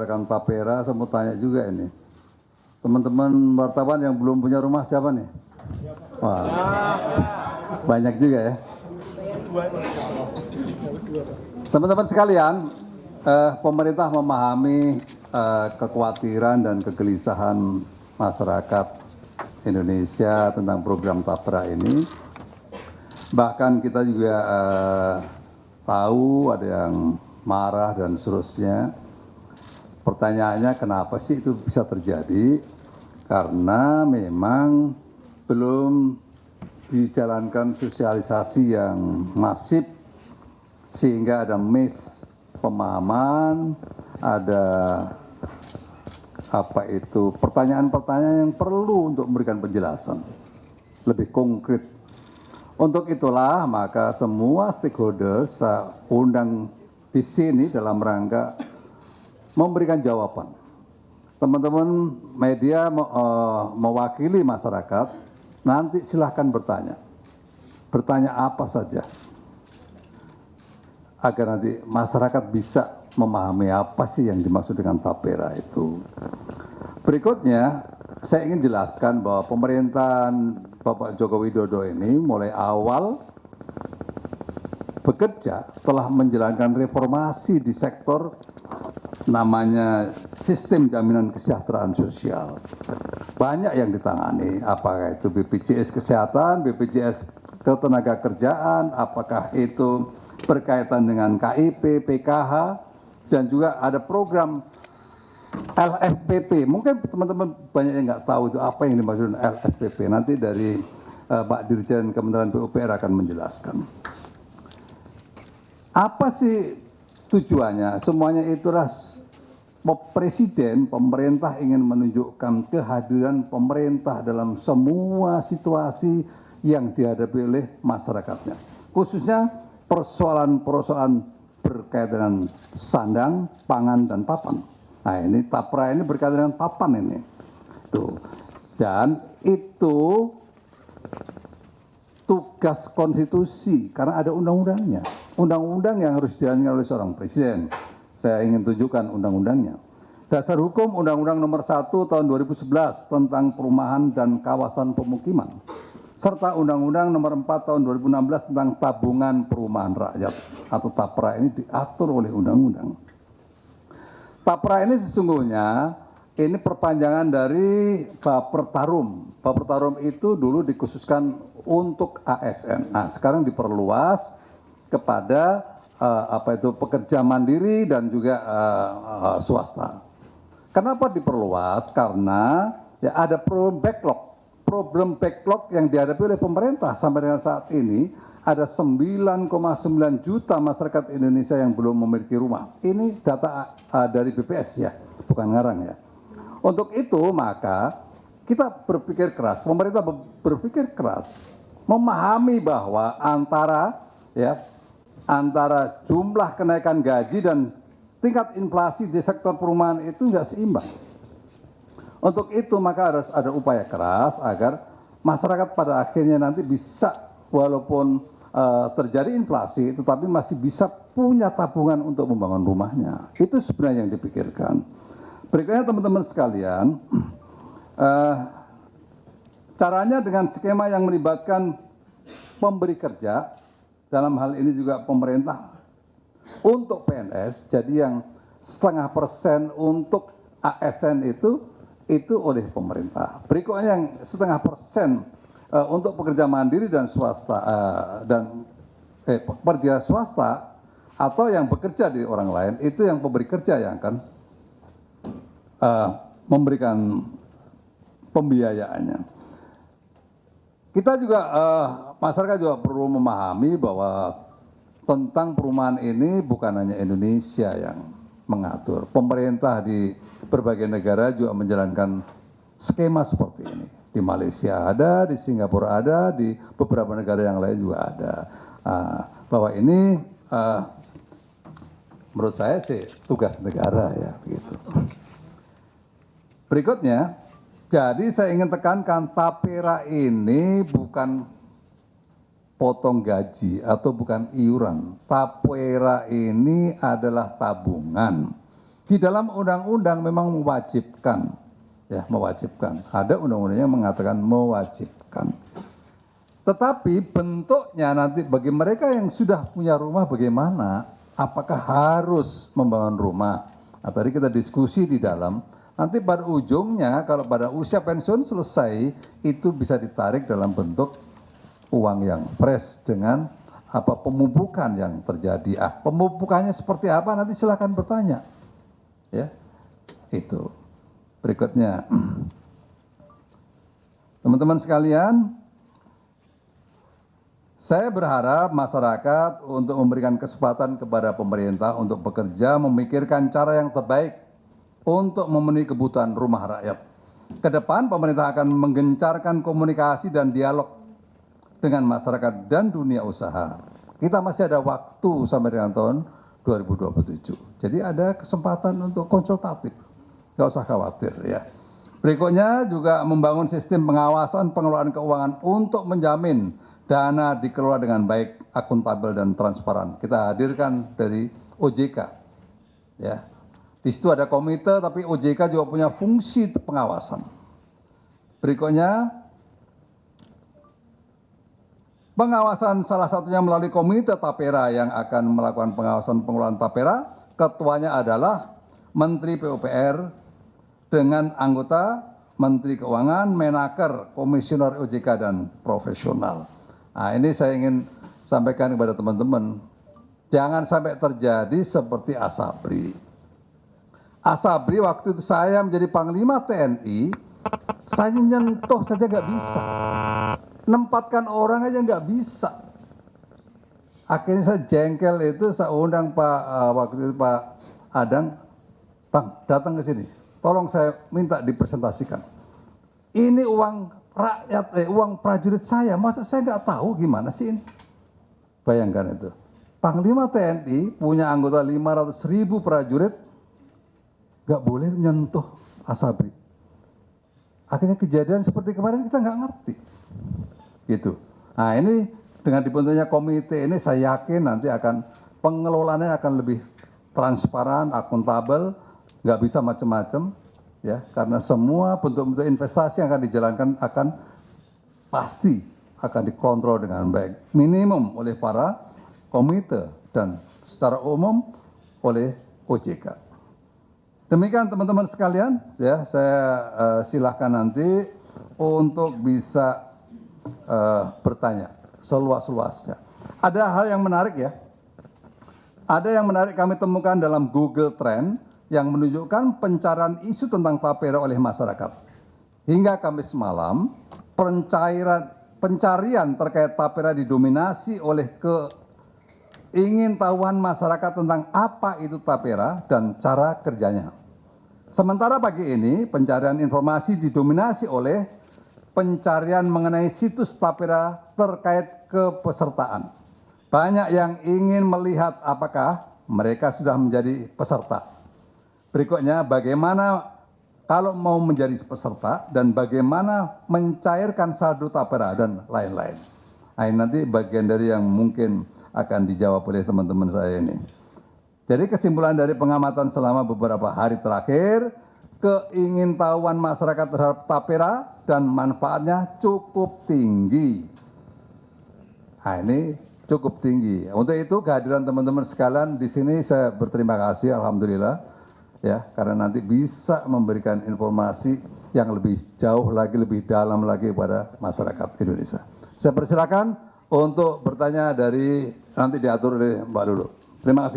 Rekan Tapera, saya mau tanya juga ini. Teman-teman wartawan yang belum punya rumah siapa nih? Wah, banyak juga ya. Teman-teman sekalian, pemerintah memahami kekhawatiran dan kegelisahan masyarakat Indonesia tentang program Tapera ini. Bahkan kita juga tahu ada yang marah dan seterusnya. Pertanyaannya kenapa sih itu bisa terjadi? Karena memang belum dijalankan sosialisasi yang masif sehingga ada miss pemahaman, ada pertanyaan-pertanyaan yang perlu untuk memberikan penjelasan lebih konkret. Untuk itulah maka semua stakeholder saya undang di sini dalam rangka memberikan jawaban. Teman-teman media mewakili masyarakat, nanti silahkan bertanya. Bertanya apa saja. Agar nanti masyarakat bisa memahami apa sih yang dimaksud dengan Tapera itu. Berikutnya, saya ingin jelaskan bahwa pemerintahan Bapak Joko Widodo ini mulai awal bekerja telah menjalankan reformasi di sektor namanya sistem jaminan kesejahteraan sosial. Banyak yang ditangani, apakah itu BPJS Kesehatan, BPJS Ketenagakerjaan, apakah itu berkaitan dengan KIP, PKH, dan juga ada program LFPP. Mungkin teman-teman banyak yang nggak tahu itu apa yang dimaksud LFPP. Nanti dari Pak Dirjen Kementerian PUPR akan menjelaskan. Apa sih tujuannya? Semuanya itulah Presiden, pemerintah ingin menunjukkan kehadiran pemerintah dalam semua situasi yang dihadapi oleh masyarakatnya. Khususnya persoalan-persoalan berkaitan dengan sandang, pangan, dan papan. Nah ini Tapera ini berkaitan dengan papan ini. Tuh. Dan itu tugas konstitusi karena ada undang-undangnya. Undang-undang yang harus dijalankan oleh seorang presiden. Saya ingin tunjukkan undang-undangnya. Dasar Hukum Undang-Undang Nomor 1 Tahun 2011 tentang Perumahan dan Kawasan Pemukiman serta Undang-Undang Nomor 4 Tahun 2016 tentang Tabungan Perumahan Rakyat atau Tapera ini diatur oleh undang-undang. Tapera ini sesungguhnya ini perpanjangan dari Bapertarum. Bapertarum itu dulu dikhususkan untuk ASN. Nah, sekarang diperluas kepada pekerja mandiri dan juga swasta. Kenapa diperluas? Karena ya ada problem backlog yang dihadapi oleh pemerintah sampai dengan saat ini ada 9,9 juta masyarakat Indonesia yang belum memiliki rumah. Ini data dari BPS ya, bukan ngarang ya. Untuk itu maka kita berpikir keras, pemerintah berpikir keras memahami bahwa antara jumlah kenaikan gaji dan tingkat inflasi di sektor perumahan itu nggak seimbang. Untuk itu maka harus ada upaya keras agar masyarakat pada akhirnya nanti bisa walaupun terjadi inflasi tetapi masih bisa punya tabungan untuk membangun rumahnya. Itu sebenarnya yang dipikirkan. Berikutnya teman-teman sekalian, caranya dengan skema yang melibatkan pemberi kerja, dalam hal ini juga pemerintah untuk PNS, jadi yang 0,5% untuk ASN itu oleh pemerintah. Berikutnya yang 0,5% untuk pekerja mandiri dan swasta pekerja swasta atau yang bekerja di orang lain, itu yang pemberi kerja yang akan memberikan pembiayaannya. Kita juga masyarakat juga perlu memahami bahwa tentang perumahan ini bukan hanya Indonesia yang mengatur. Pemerintah di berbagai negara juga menjalankan skema seperti ini. Di Malaysia ada, di Singapura ada, di beberapa negara yang lain juga ada. Bahwa ini menurut saya sih tugas negara ya begitu. Berikutnya, jadi saya ingin tekankan Tapera ini bukan potong gaji atau bukan iuran. Tapera ini adalah tabungan. Di dalam undang-undang memang mewajibkan, ya mewajibkan. Ada undang-undang yang mengatakan mewajibkan. Tetapi bentuknya nanti bagi mereka yang sudah punya rumah bagaimana? Apakah harus membangun rumah? Nah, tadi kita diskusi di dalam, nanti pada ujungnya kalau pada usia pensiun selesai, itu bisa ditarik dalam bentuk uang yang fresh dengan apa pemupukan yang terjadi. Pemupukannya seperti apa? Nanti silakan bertanya. Ya, itu. Berikutnya, teman-teman sekalian, saya berharap masyarakat untuk memberikan kesempatan kepada pemerintah untuk bekerja memikirkan cara yang terbaik untuk memenuhi kebutuhan rumah rakyat. Kedepan pemerintah akan menggencarkan komunikasi dan dialog dengan masyarakat dan dunia usaha. Kita masih ada waktu sampai dengan tahun 2027. Jadi ada kesempatan untuk konsultatif. Nggak usah khawatir ya. Berikutnya juga membangun sistem pengawasan pengelolaan keuangan untuk menjamin dana dikelola dengan baik, akuntabel dan transparan. Kita hadirkan dari OJK. Ya. Di situ ada komite, tapi OJK juga punya fungsi pengawasan. Berikutnya, pengawasan salah satunya melalui komite Tapera yang akan melakukan pengawasan pengelolaan Tapera. Ketuanya adalah Menteri PUPR dengan anggota Menteri Keuangan, Menaker, Komisioner OJK dan profesional. Nah, ini saya ingin sampaikan kepada teman-teman, jangan sampai terjadi seperti Asabri. Asabri waktu itu saya menjadi Panglima TNI, saya nyentuh saja nggak bisa. Nempatkan orang aja nggak bisa. Akhirnya saya jengkel itu, saya undang waktu itu Pak Adang, Bang datang ke sini, tolong saya minta dipresentasikan. Ini uang rakyat, uang prajurit saya, masa saya nggak tahu gimana sih ini? Bayangkan itu. Panglima TNI punya anggota 500.000 prajurit, nggak boleh nyentuh Asabri. Akhirnya kejadian seperti kemarin kita nggak ngerti. Gitu. Nah ini dengan dibentuknya komite ini saya yakin nanti akan pengelolaannya akan lebih transparan, akuntabel, nggak bisa macam-macam. Ya, karena semua bentuk-bentuk investasi yang akan dijalankan akan pasti akan dikontrol dengan baik. Minimum oleh para komite dan secara umum oleh OJK. Demikian teman-teman sekalian, ya saya silahkan nanti untuk bisa bertanya seluas-luasnya. Ada hal yang menarik ya. Ada yang menarik kami temukan dalam Google Trend yang menunjukkan pencarian isu tentang Tapera oleh masyarakat. Hingga Kamis malam, pencarian terkait Tapera didominasi oleh keingintahuan masyarakat tentang apa itu Tapera dan cara kerjanya. Sementara pagi ini, pencarian informasi didominasi oleh pencarian mengenai situs Tapera terkait kepesertaan. Banyak yang ingin melihat apakah mereka sudah menjadi peserta. Berikutnya, bagaimana kalau mau menjadi peserta dan bagaimana mencairkan saldo Tapera dan lain-lain. Nah, ini nanti bagian dari yang mungkin akan dijawab oleh teman-teman saya ini. Jadi kesimpulan dari pengamatan selama beberapa hari terakhir, keingintahuan masyarakat terhadap Tapera dan manfaatnya cukup tinggi. Nah, ini cukup tinggi. Untuk itu kehadiran teman-teman sekalian di sini saya berterima kasih, alhamdulillah. Ya, karena nanti bisa memberikan informasi yang lebih jauh lagi, lebih dalam lagi kepada masyarakat Indonesia. Saya persilakan untuk bertanya dari nanti diatur oleh Mbak Lulu. Terima kasih.